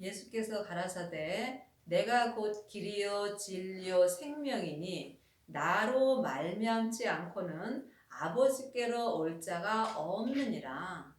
예수께서 가라사대 내가 곧 길이요 진리요 생명이니 나로 말미암지 않고는 아버지께로 올 자가 없느니라.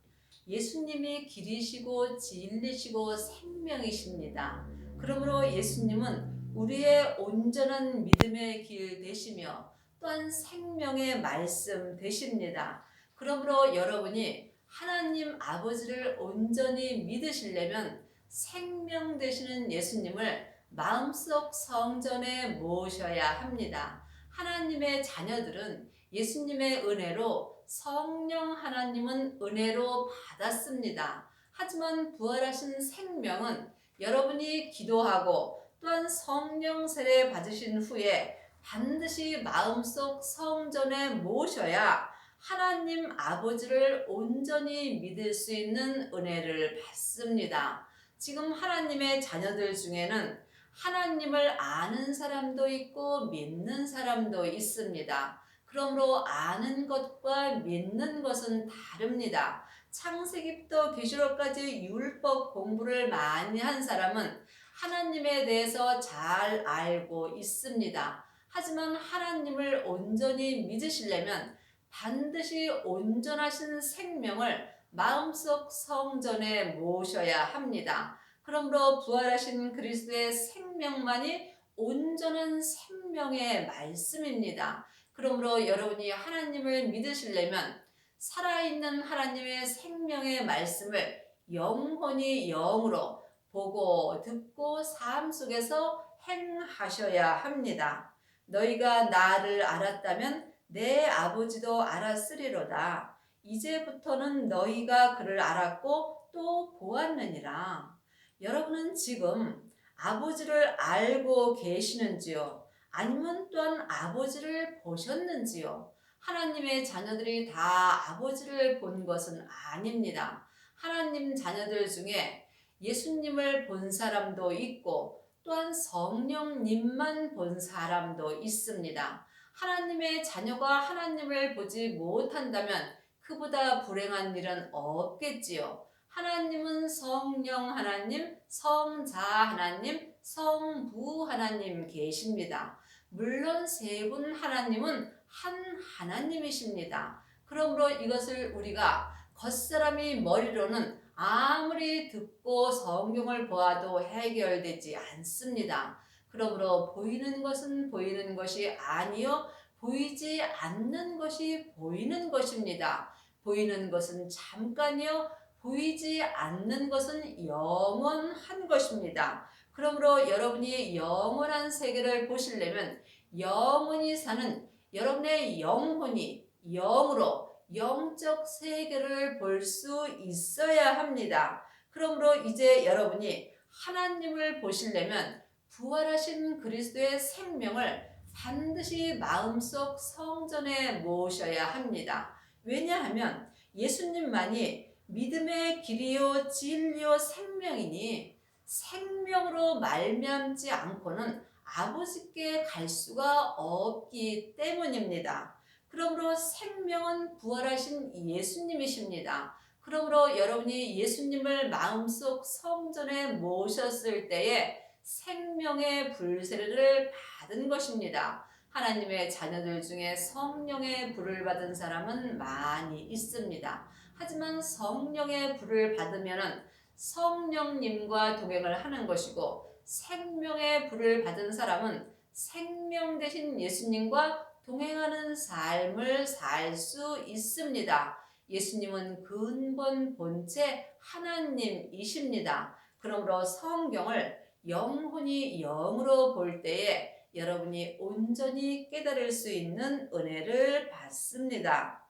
예수님이 길이시고 진리시고 생명이십니다. 그러므로 예수님은 우리의 온전한 믿음의 길 되시며 또한 생명의 말씀 되십니다. 그러므로 여러분이 하나님 아버지를 온전히 믿으시려면 생명 되시는 예수님을 마음속 성전에 모셔야 합니다. 하나님의 자녀들은 예수님의 은혜로 성령 하나님은 은혜로 받았습니다. 하지만 부활하신 생명은 여러분이 기도하고 또한 성령 세례 받으신 후에 반드시 마음속 성전에 모셔야 하나님 아버지를 온전히 믿을 수 있는 은혜를 받습니다. 지금 하나님의 자녀들 중에는 하나님을 아는 사람도 있고 믿는 사람도 있습니다. 그러므로 아는 것과 믿는 것은 다릅니다. 창세기부터 계시록까지 율법 공부를 많이 한 사람은 하나님에 대해서 잘 알고 있습니다. 하지만 하나님을 온전히 믿으시려면 반드시 온전하신 생명을 마음속 성전에 모셔야 합니다. 그러므로 부활하신 그리스도의 생명만이 온전한 생명의 말씀입니다. 그러므로 여러분이 하나님을 믿으시려면 살아있는 하나님의 생명의 말씀을 영혼이 영으로 보고 듣고 삶 속에서 행하셔야 합니다. 너희가 나를 알았다면 내 아버지도 알았으리로다. 이제부터는 너희가 그를 알았고 또 보았느니라. 여러분은 지금 아버지를 알고 계시는지요? 아니면 또한 아버지를 보셨는지요? 하나님의 자녀들이 다 아버지를 본 것은 아닙니다. 하나님 자녀들 중에 예수님을 본 사람도 있고 또한 성령님만 본 사람도 있습니다. 하나님의 자녀가 하나님을 보지 못한다면 그보다 불행한 일은 없겠지요. 하나님은 성령 하나님, 성자 하나님, 성부 하나님 계십니다. 물론 세 분 하나님은 한 하나님이십니다. 그러므로 이것을 우리가 겉사람이 머리로는 아무리 듣고 성경을 보아도 해결되지 않습니다. 그러므로 보이는 것은 보이는 것이 아니요 보이지 않는 것이 보이는 것입니다. 보이는 것은 잠깐이요 보이지 않는 것은 영원한 것입니다. 그러므로 여러분이 영원한 세계를 보시려면 영원히 사는 여러분의 영혼이 영으로 영적 세계를 볼 수 있어야 합니다. 그러므로 이제 여러분이 하나님을 보시려면 부활하신 그리스도의 생명을 반드시 마음속 성전에 모셔야 합니다. 왜냐하면 예수님만이 믿음의 길이요 진리요 생명이니 생명으로 말미암지 않고는 아버지께 갈 수가 없기 때문입니다. 그러므로 생명은 부활하신 예수님이십니다. 그러므로 여러분이 예수님을 마음속 성전에 모셨을 때에 생명의 불세례를 받은 것입니다. 하나님의 자녀들 중에 성령의 불을 받은 사람은 많이 있습니다. 하지만 성령의 불을 받으면 성령님과 동행을 하는 것이고 생명의 불을 받은 사람은 생명 되신 예수님과 동행하는 삶을 살 수 있습니다. 예수님은 근본 본체 하나님이십니다. 그러므로 성경을 영혼이 영으로 볼 때에 여러분이 온전히 깨달을 수 있는 은혜를 받습니다.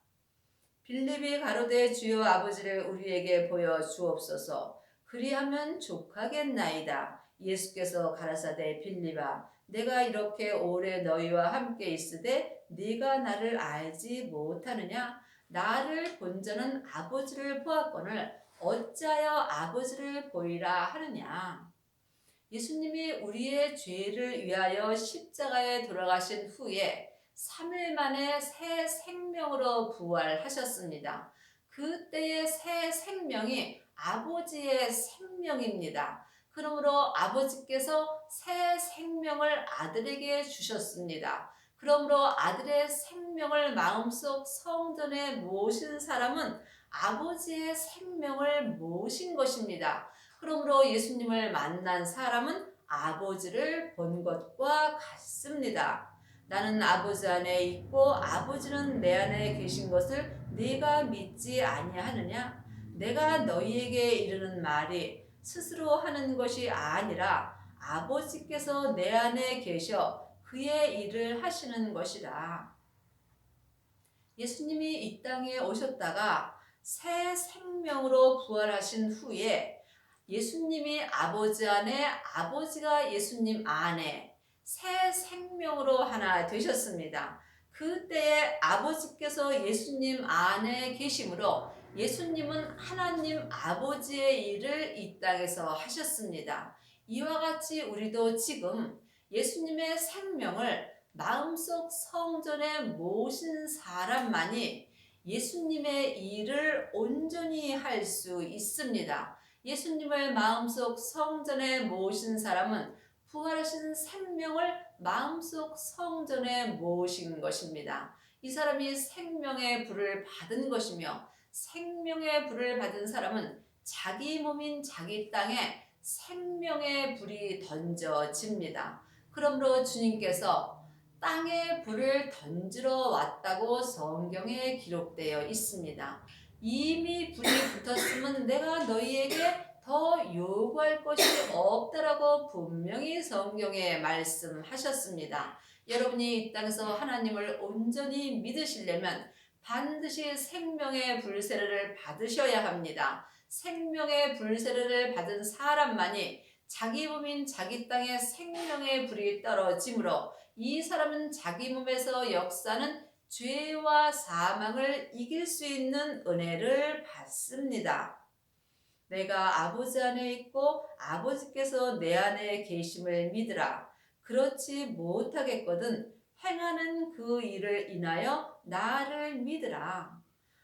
빌립이 가로되 주여 아버지를 우리에게 보여 주옵소서. 그리하면 족하겠나이다. 예수께서 가라사대 빌립아 내가 이렇게 오래 너희와 함께 있으되 네가 나를 알지 못하느냐? 나를 본 자는 아버지를 보았거늘 어찌하여 아버지를 보이라 하느냐? 예수님이 우리의 죄를 위하여 십자가에 돌아가신 후에 3일 만에 새 생명으로 부활하셨습니다. 그때의 새 생명이 아버지의 생명입니다. 그러므로 아버지께서 새 생명을 아들에게 주셨습니다. 그러므로 아들의 생명을 마음속 성전에 모신 사람은 아버지의 생명을 모신 것입니다. 그러므로 예수님을 만난 사람은 아버지를 본 것과 같습니다. 나는 아버지 안에 있고 아버지는 내 안에 계신 것을 네가 믿지 아니하느냐? 내가 너희에게 이르는 말이 스스로 하는 것이 아니라 아버지께서 내 안에 계셔 그의 일을 하시는 것이라. 예수님이 이 땅에 오셨다가 새 생명으로 부활하신 후에 예수님이 아버지 안에, 아버지가 예수님 안에 새 생명으로 하나 되셨습니다. 그때에 아버지께서 예수님 안에 계심으로 예수님은 하나님 아버지의 일을 이 땅에서 하셨습니다. 이와 같이 우리도 지금 예수님의 생명을 마음속 성전에 모신 사람만이 예수님의 일을 온전히 할 수 있습니다. 예수님을 마음속 성전에 모신 사람은 부활하신 생명을 마음속 성전에 모신 것입니다. 이 사람이 생명의 불을 받은 것이며 생명의 불을 받은 사람은 자기 몸인 자기 땅에 생명의 불이 던져집니다. 그러므로 주님께서 땅에 불을 던지러 왔다고 성경에 기록되어 있습니다. 이미 불이 붙었으면 내가 너희에게 더 요구할 것이 없다라고 분명히 성경에 말씀하셨습니다. 여러분이 이 땅에서 하나님을 온전히 믿으시려면 반드시 생명의 불세례를 받으셔야 합니다. 생명의 불세례를 받은 사람만이 자기 몸인 자기 땅에 생명의 불이 떨어지므로 이 사람은 자기 몸에서 역사는 죄와 사망을 이길 수 있는 은혜를 받습니다. 내가 아버지 안에 있고 아버지께서 내 안에 계심을 믿으라. 그렇지 못하겠거든 행하는 그 일을 인하여 나를 믿으라.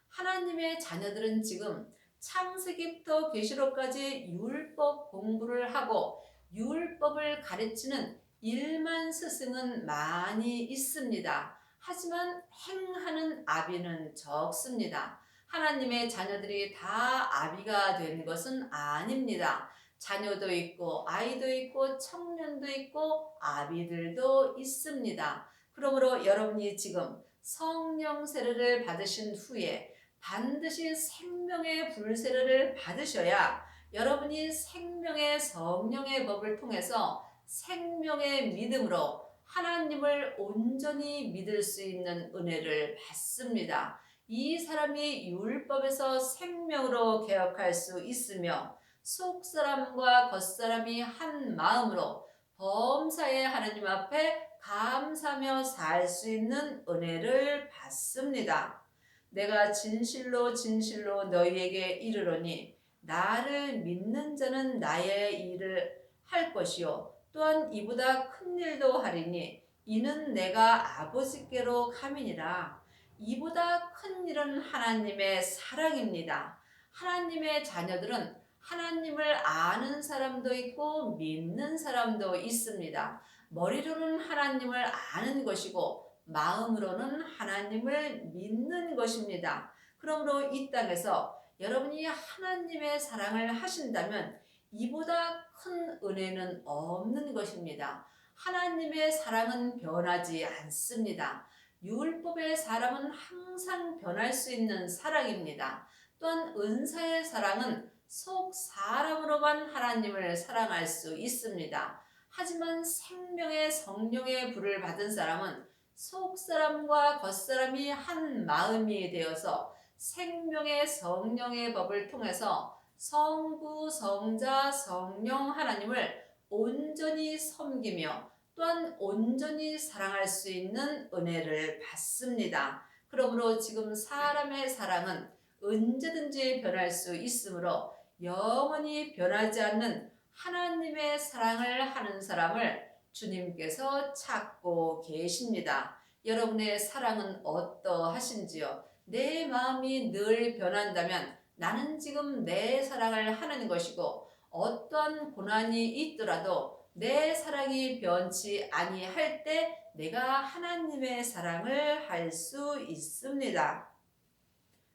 하나님의 자녀들은 지금 창세기부터 계시록까지 율법 공부를 하고 율법을 가르치는 일만 스승은 많이 있습니다. 하지만 행하는 아비는 적습니다. 하나님의 자녀들이 다 아비가 된 것은 아닙니다. 자녀도 있고 아이도 있고 청년도 있고 아비들도 있습니다. 그러므로 여러분이 지금 성령 세례를 받으신 후에 반드시 생명의 불세례를 받으셔야 여러분이 생명의 성령의 법을 통해서 생명의 믿음으로 하나님을 온전히 믿을 수 있는 은혜를 받습니다. 이 사람이 율법에서 생명으로 개혁할 수 있으며 속사람과 겉사람이 한 마음으로 범사의 하나님 앞에 감사하며 살 수 있는 은혜를 받습니다. 내가 진실로 진실로 너희에게 이르노니 나를 믿는 자는 나의 일을 할 것이요 또한 이보다 큰 일도 하리니 이는 내가 아버지께로 감이니라. 이보다 큰 일은 하나님의 사랑입니다. 하나님의 자녀들은 하나님을 아는 사람도 있고 믿는 사람도 있습니다. 머리로는 하나님을 아는 것이고 마음으로는 하나님을 믿는 것입니다. 그러므로 이 땅에서 여러분이 하나님의 사랑을 하신다면 이보다 큰 은혜는 없는 것입니다. 하나님의 사랑은 변하지 않습니다. 율법의 사랑은 항상 변할 수 있는 사랑입니다. 또한 은사의 사랑은 속 사람으로만 하나님을 사랑할 수 있습니다. 하지만 생명의 성령의 불을 받은 사람은 속사람과 겉사람이 한 마음이 되어서 생명의 성령의 법을 통해서 성부, 성자, 성령 하나님을 온전히 섬기며 또한 온전히 사랑할 수 있는 은혜를 받습니다. 그러므로 지금 사람의 사랑은 언제든지 변할 수 있으므로 영원히 변하지 않는 하나님의 사랑을 하는 사람을 주님께서 찾고 계십니다. 여러분의 사랑은 어떠하신지요? 내 마음이 늘 변한다면 나는 지금 내 사랑을 하는 것이고 어떠한 고난이 있더라도 내 사랑이 변치 아니할 때 내가 하나님의 사랑을 할 수 있습니다.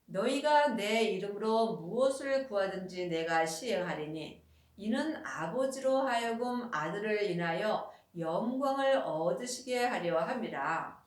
너희가 내 이름으로 무엇을 구하든지 내가 시행하리니 이는 아버지로 하여금 아들을 인하여 영광을 얻으시게 하려 함이라.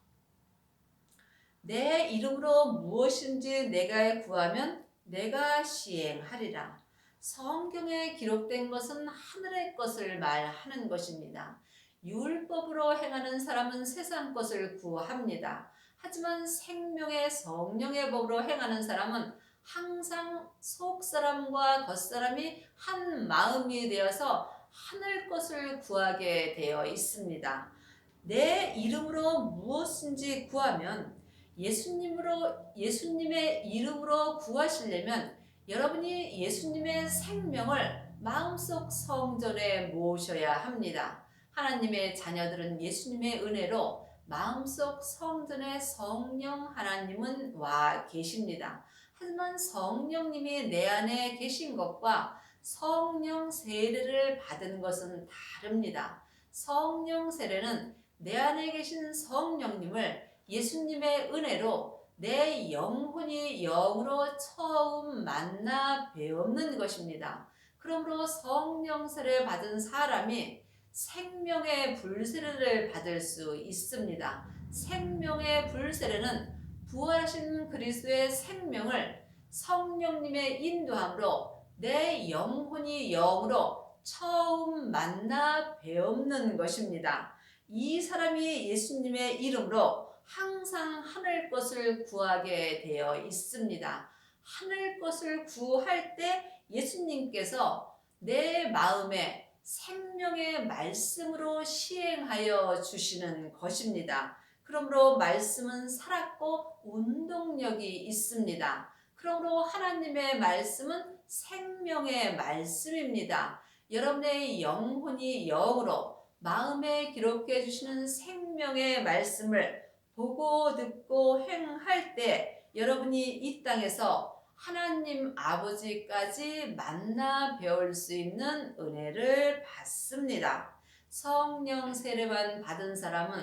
내 이름으로 무엇인지 내가 구하면 내가 시행하리라. 성경에 기록된 것은 하늘의 것을 말하는 것입니다. 율법으로 행하는 사람은 세상 것을 구합니다. 하지만 생명의 성령의 법으로 행하는 사람은 항상 속사람과 겉사람이 한 마음이 되어서 하늘 것을 구하게 되어 있습니다. 내 이름으로 무엇인지 구하면 예수님의 이름으로 구하시려면 여러분이 예수님의 생명을 마음속 성전에 모셔야 합니다. 하나님의 자녀들은 예수님의 은혜로 마음속 성전에 성령 하나님은 와 계십니다. 하지만 성령님이 내 안에 계신 것과 성령 세례를 받은 것은 다릅니다. 성령 세례는 내 안에 계신 성령님을 예수님의 은혜로 내 영혼이 영으로 처음 만나 배우는 것입니다. 그러므로 성령 세례 받은 사람이 생명의 불세례를 받을 수 있습니다. 생명의 불세례는 부활하신 그리스도의 생명을 성령님의 인도함으로 내 영혼이 영으로 처음 만나 배우는 것입니다. 이 사람이 예수님의 이름으로 항상 하늘 것을 구하게 되어 있습니다. 하늘 것을 구할 때 예수님께서 내 마음에 생명의 말씀으로 시행하여 주시는 것입니다. 그러므로 말씀은 살았고 운동력이 있습니다. 그러므로 하나님의 말씀은 생명의 말씀입니다. 여러분의 영혼이 영으로 마음에 기록해 주시는 생명의 말씀을 보고 듣고 행할 때 여러분이 이 땅에서 하나님 아버지까지 만나 배울 수 있는 은혜를 받습니다. 성령 세례만 받은 사람은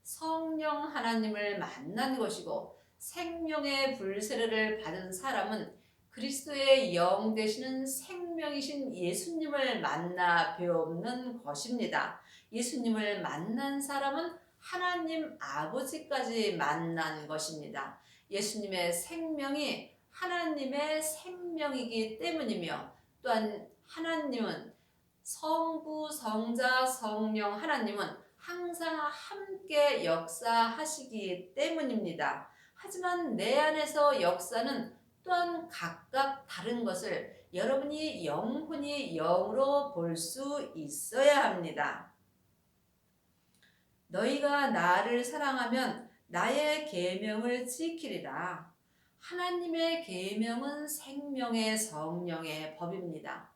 성령 하나님을 만난 것이고 생명의 불세례를 받은 사람은 그리스도의 영 되시는 생명이신 예수님을 만나 배우는 것입니다. 예수님을 만난 사람은 하나님 아버지까지 만난 것입니다. 예수님의 생명이 하나님의 생명이기 때문이며 또한 하나님은 성부, 성자, 성령 하나님은 항상 함께 역사하시기 때문입니다. 하지만 내 안에서 역사는 또한 각각 다른 것을 여러분이 영혼이 영으로 볼 수 있어야 합니다. 너희가 나를 사랑하면 나의 계명을 지키리라. 하나님의 계명은 생명의 성령의 법입니다.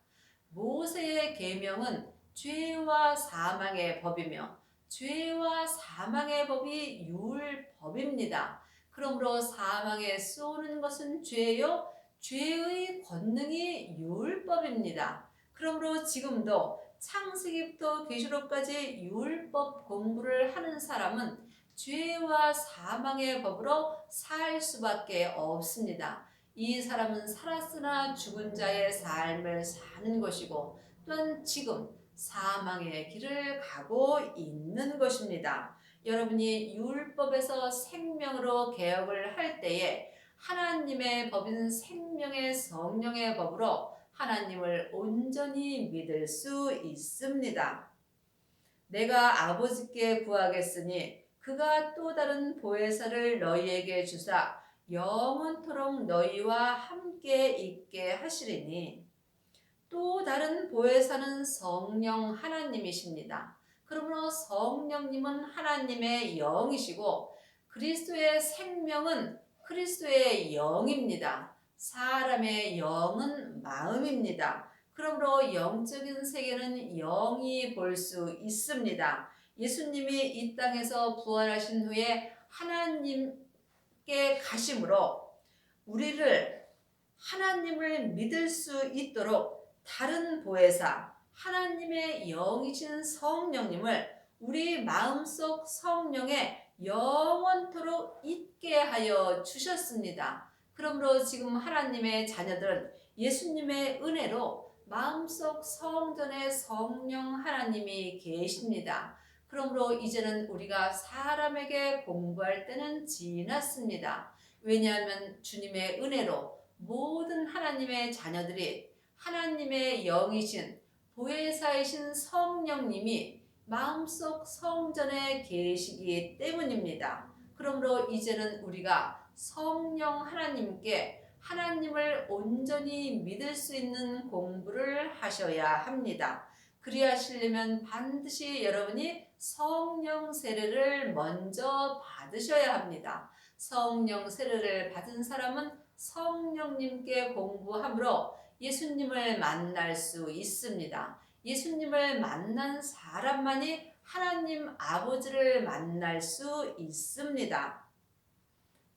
모세의 계명은 죄와 사망의 법이며 죄와 사망의 법이 율법입니다. 그러므로 사망에 쏘는 것은 죄요, 죄의 권능이 율법입니다. 그러므로 지금도 창세기부터 계시록까지 율법 공부를 하는 사람은 죄와 사망의 법으로 살 수밖에 없습니다. 이 사람은 살았으나 죽은 자의 삶을 사는 것이고 또한 지금 사망의 길을 가고 있는 것입니다. 여러분이 율법에서 생명으로 개혁을 할 때에 하나님의 법인 생명의 성령의 법으로 하나님을 온전히 믿을 수 있습니다. 내가 아버지께 구하겠으니 그가 또 다른 보혜사를 너희에게 주사 영원토록 너희와 함께 있게 하시리니 또 다른 보혜사는 성령 하나님이십니다. 그러므로 성령님은 하나님의 영이시고 그리스도의 생명은 그리스도의 영입니다. 사람의 영은 마음입니다. 그러므로 영적인 세계는 영이 볼 수 있습니다. 예수님이 이 땅에서 부활하신 후에 하나님께 가심으로 우리를 하나님을 믿을 수 있도록 다른 보혜사 하나님의 영이신 성령님을 우리 마음속 성령에 영원토록 있게 하여 주셨습니다. 그러므로 지금 하나님의 자녀들은 예수님의 은혜로 마음속 성전에 성령 하나님이 계십니다. 그러므로 이제는 우리가 사람에게 공부할 때는 지났습니다. 왜냐하면 주님의 은혜로 모든 하나님의 자녀들이 하나님의 영이신 보혜사이신 성령님이 마음속 성전에 계시기 때문입니다. 그러므로 이제는 우리가 성령 하나님께 하나님을 온전히 믿을 수 있는 공부를 하셔야 합니다. 그리하시려면 반드시 여러분이 성령 세례를 먼저 받으셔야 합니다. 성령 세례를 받은 사람은 성령님께 공부함으로 예수님을 만날 수 있습니다. 예수님을 만난 사람만이 하나님 아버지를 만날 수 있습니다.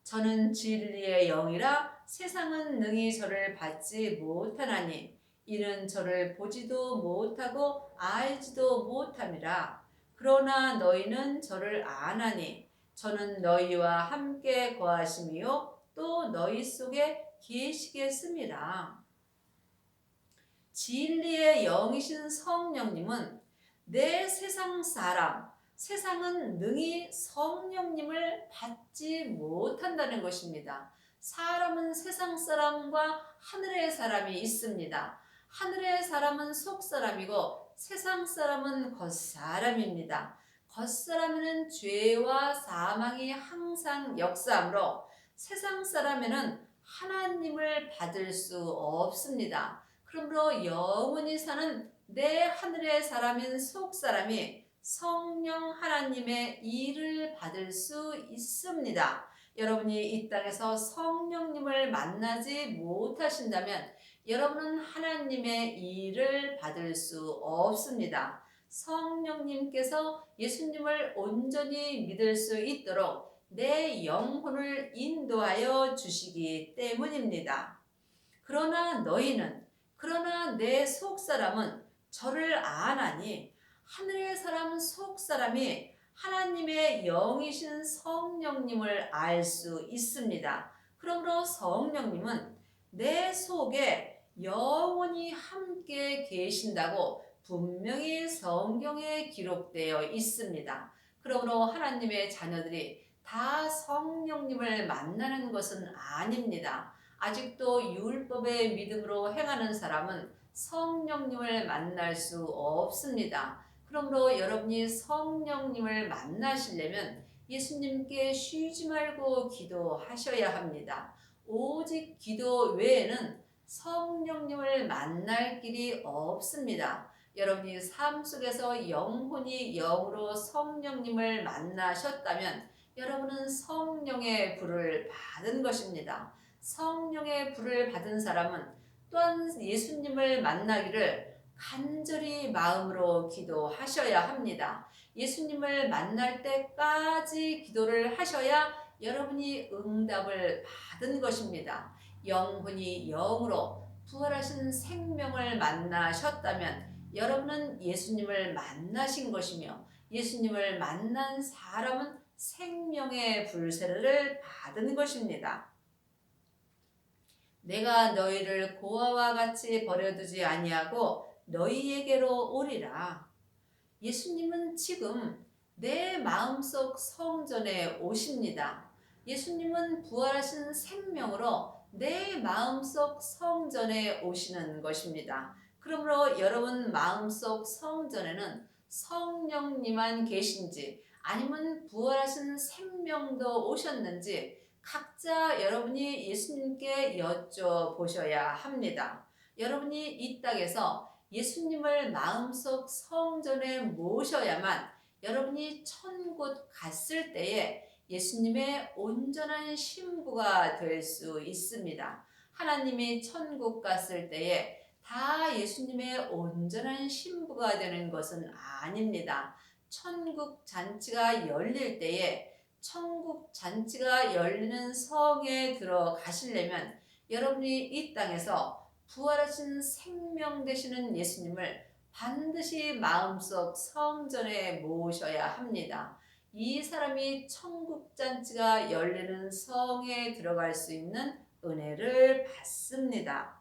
저는 진리의 영이라 세상은 능히 저를 받지 못하나니 이는 저를 보지도 못하고 알지도 못함이라. 그러나 너희는 저를 아나니 저는 너희와 함께 거하심이요 또 너희 속에 계시겠음이라. 진리의 영이신 성령님은 내 세상 사람, 세상은 능히 성령님을 받지 못한다는 것입니다. 사람은 세상 사람과 하늘의 사람이 있습니다. 하늘의 사람은 속 사람이고 세상 사람은 겉 사람입니다. 겉 사람에는 죄와 사망이 항상 역사하므로 세상 사람에는 하나님을 받을 수 없습니다. 그러므로 영원히 사는 내 하늘의 사람인 속 사람이 성령 하나님의 일을 받을 수 있습니다. 여러분이 이 땅에서 성령님을 만나지 못하신다면 여러분은 하나님의 일을 받을 수 없습니다. 성령님께서 예수님을 온전히 믿을 수 있도록 내 영혼을 인도하여 주시기 때문입니다. 그러나 내 속사람은 저를 아나니 하늘의 사람 속사람이 하나님의 영이신 성령님을 알 수 있습니다. 그러므로 성령님은 내 속에 영원히 함께 계신다고 분명히 성경에 기록되어 있습니다. 그러므로 하나님의 자녀들이 다 성령님을 만나는 것은 아닙니다. 아직도 율법의 믿음으로 행하는 사람은 성령님을 만날 수 없습니다. 그러므로 여러분이 성령님을 만나시려면 예수님께 쉬지 말고 기도하셔야 합니다. 오직 기도 외에는 성령님을 만날 길이 없습니다. 여러분이 삶 속에서 영혼이 영으로 성령님을 만나셨다면 여러분은 성령의 불을 받은 것입니다. 성령의 불을 받은 사람은 또한 예수님을 만나기를 간절히 마음으로 기도하셔야 합니다. 예수님을 만날 때까지 기도를 하셔야 여러분이 응답을 받은 것입니다. 영혼이 영으로 부활하신 생명을 만나셨다면 여러분은 예수님을 만나신 것이며 예수님을 만난 사람은 생명의 불세례를 받은 것입니다. 내가 너희를 고아와 같이 버려두지 아니하고 너희에게로 오리라. 예수님은 지금 내 마음속 성전에 오십니다. 예수님은 부활하신 생명으로 내 마음속 성전에 오시는 것입니다. 그러므로 여러분 마음속 성전에는 성령님만 계신지 아니면 부활하신 생명도 오셨는지 각자 여러분이 예수님께 여쭤보셔야 합니다. 여러분이 이 땅에서 예수님을 마음속 성전에 모셔야만 여러분이 천국 갔을 때에 예수님의 온전한 신부가 될 수 있습니다. 하나님이 천국 갔을 때에 다 예수님의 온전한 신부가 되는 것은 아닙니다. 천국 잔치가 열릴 때에 천국 잔치가 열리는 성에 들어가시려면 여러분이 이 땅에서 부활하신 생명 되시는 예수님을 반드시 마음속 성전에 모셔야 합니다. 이 사람이 천국잔치가 열리는 성에 들어갈 수 있는 은혜를 받습니다.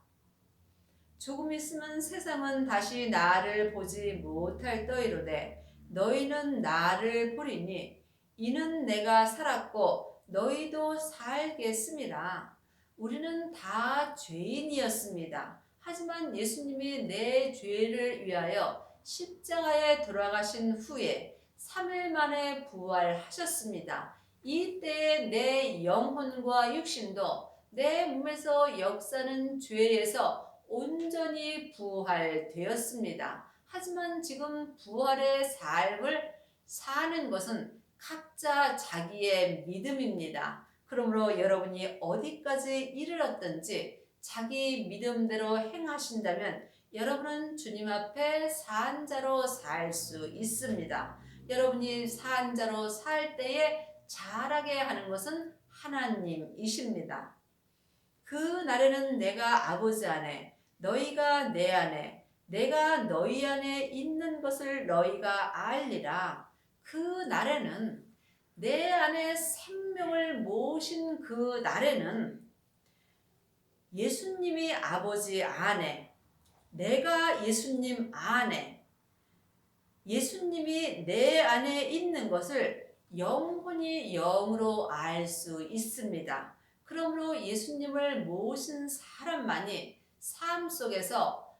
조금 있으면 세상은 다시 나를 보지 못할 터이로되 너희는 나를 보리니 이는 내가 살았고 너희도 살겠습니다. 우리는 다 죄인이었습니다. 하지만 예수님이 내 죄를 위하여 십자가에 돌아가신 후에 3일 만에 부활하셨습니다. 이때에 내 영혼과 육신도 내 몸에서 역사는 죄에서 온전히 부활되었습니다. 하지만 지금 부활의 삶을 사는 것은 각자 자기의 믿음입니다. 그러므로 여러분이 어디까지 이르렀든지 자기 믿음대로 행하신다면 여러분은 주님 앞에 산자로 살 수 있습니다. 여러분이 산자로 살 때에 잘하게 하는 것은 하나님이십니다. 그 날에는 내가 아버지 안에 너희가 내 안에 내가 너희 안에 있는 것을 너희가 알리라. 그 날에는 내 안에 생명을 모신 그 날에는 예수님이 아버지 안에 내가 예수님 안에 예수님이 내 안에 있는 것을 영혼이 영으로 알 수 있습니다. 그러므로 예수님을 모신 사람만이 삶 속에서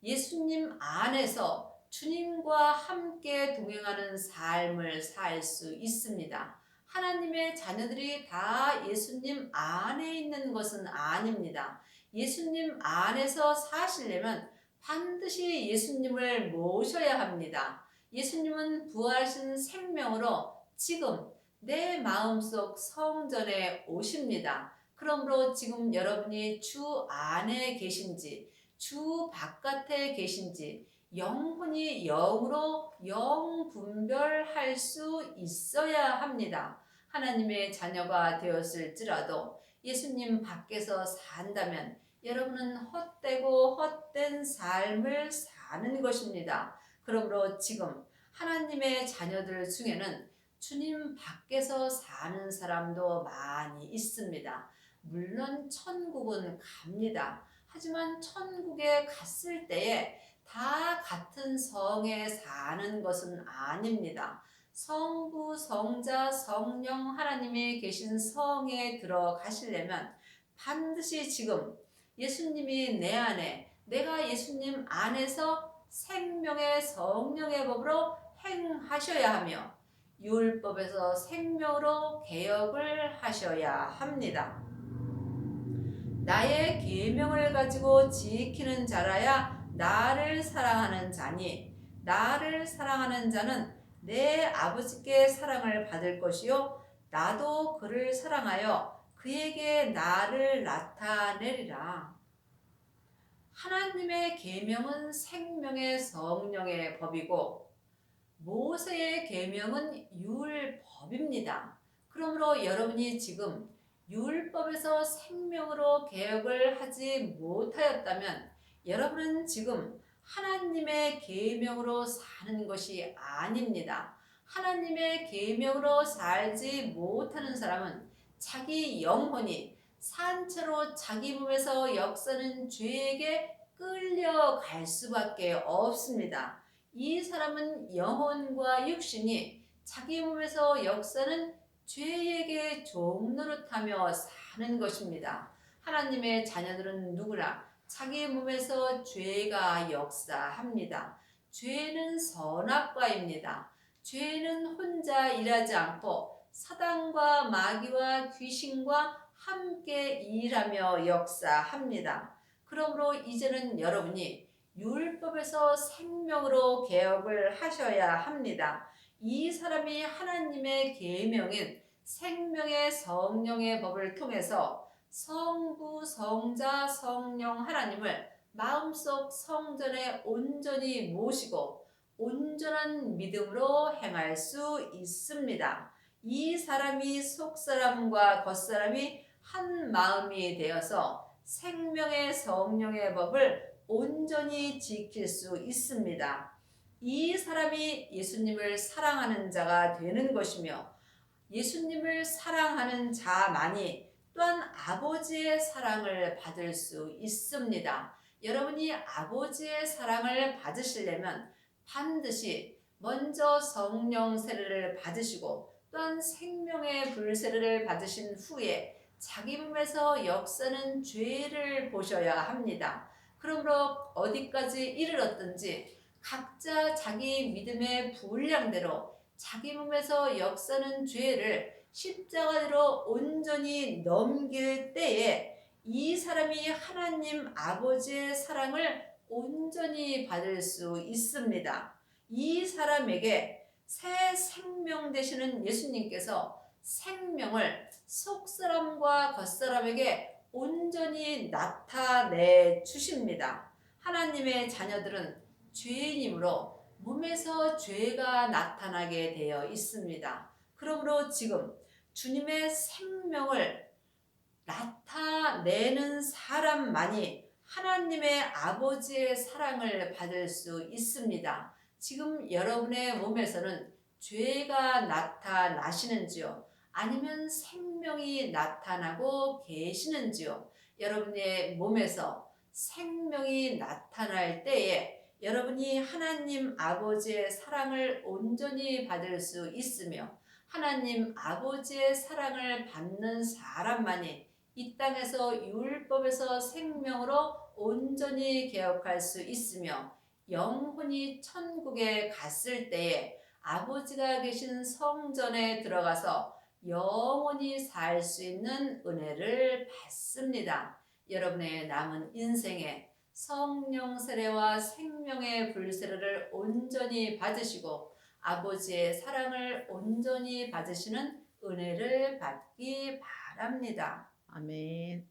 예수님 안에서 주님과 함께 동행하는 삶을 살 수 있습니다. 하나님의 자녀들이 다 예수님 안에 있는 것은 아닙니다. 예수님 안에서 사시려면 반드시 예수님을 모셔야 합니다. 예수님은 부활하신 생명으로 지금 내 마음속 성전에 오십니다. 그러므로 지금 여러분이 주 안에 계신지 주 바깥에 계신지 영혼이 영으로 영분별할 수 있어야 합니다. 하나님의 자녀가 되었을지라도 예수님 밖에서 산다면 여러분은 헛되고 헛된 삶을 사는 것입니다. 그러므로 지금 하나님의 자녀들 중에는 주님 밖에서 사는 사람도 많이 있습니다. 물론 천국은 갑니다. 하지만 천국에 갔을 때에 다 같은 성에 사는 것은 아닙니다. 성부, 성자, 성령 하나님이 계신 성에 들어가시려면 반드시 지금 예수님이 내 안에 내가 예수님 안에서 생명의 성령의 법으로 행하셔야 하며 율법에서 생명으로 개혁을 하셔야 합니다. 나의 계명을 가지고 지키는 자라야 나를 사랑하는 자니 나를 사랑하는 자는 내 아버지께 사랑을 받을 것이요 나도 그를 사랑하여 그에게 나를 나타내리라. 하나님의 계명은 생명의 성령의 법이고 모세의 계명은 율법입니다. 그러므로 여러분이 지금 율법에서 생명으로 개혁을 하지 못하였다면 여러분은 지금 하나님의 계명으로 사는 것이 아닙니다. 하나님의 계명으로 살지 못하는 사람은 자기 영혼이 산채로 자기 몸에서 역사는 죄에게 끌려갈 수밖에 없습니다. 이 사람은 영혼과 육신이 자기 몸에서 역사는 죄에게 종노릇하며 사는 것입니다. 하나님의 자녀들은 누구나 자기 몸에서 죄가 역사합니다. 죄는 선악과입니다. 죄는 혼자 일하지 않고 사단과 마귀와 귀신과 함께 일하며 역사합니다. 그러므로 이제는 여러분이 율법에서 생명으로 개혁을 하셔야 합니다. 이 사람이 하나님의 계명인 생명의 성령의 법을 통해서 성부, 성자, 성령 하나님을 마음속 성전에 온전히 모시고 온전한 믿음으로 행할 수 있습니다. 이 사람이 속사람과 겉사람이 한 마음이 되어서 생명의 성령의 법을 온전히 지킬 수 있습니다. 이 사람이 예수님을 사랑하는 자가 되는 것이며 예수님을 사랑하는 자만이 또한 아버지의 사랑을 받을 수 있습니다. 여러분이 아버지의 사랑을 받으시려면 반드시 먼저 성령 세례를 받으시고 또한 생명의 불 세례를 받으신 후에 자기 몸에서 역사는 죄를 보셔야 합니다. 그러므로 어디까지 이르렀든지 각자 자기 믿음의 분량대로 자기 몸에서 역사는 죄를 십자가로 온전히 넘길 때에 이 사람이 하나님 아버지의 사랑을 온전히 받을 수 있습니다. 이 사람에게 새 생명 되시는 예수님께서 생명을 속사람과 겉사람에게 온전히 나타내 주십니다. 하나님의 자녀들은 죄인이므로 몸에서 죄가 나타나게 되어 있습니다. 그러므로 지금 주님의 생명을 나타내는 사람만이 하나님의 아버지의 사랑을 받을 수 있습니다. 지금 여러분의 몸에서는 죄가 나타나시는지요? 아니면 생명이 나타나고 계시는지요? 여러분의 몸에서 생명이 나타날 때에 여러분이 하나님 아버지의 사랑을 온전히 받을 수 있으며 하나님 아버지의 사랑을 받는 사람만이 이 땅에서 율법에서 생명으로 온전히 개혁할 수 있으며 영혼이 천국에 갔을 때에 아버지가 계신 성전에 들어가서 영원히 살 수 있는 은혜를 받습니다. 여러분의 남은 인생에 성령 세례와 생명의 불 세례를 온전히 받으시고 아버지의 사랑을 온전히 받으시는 은혜를 받기 바랍니다. 아멘.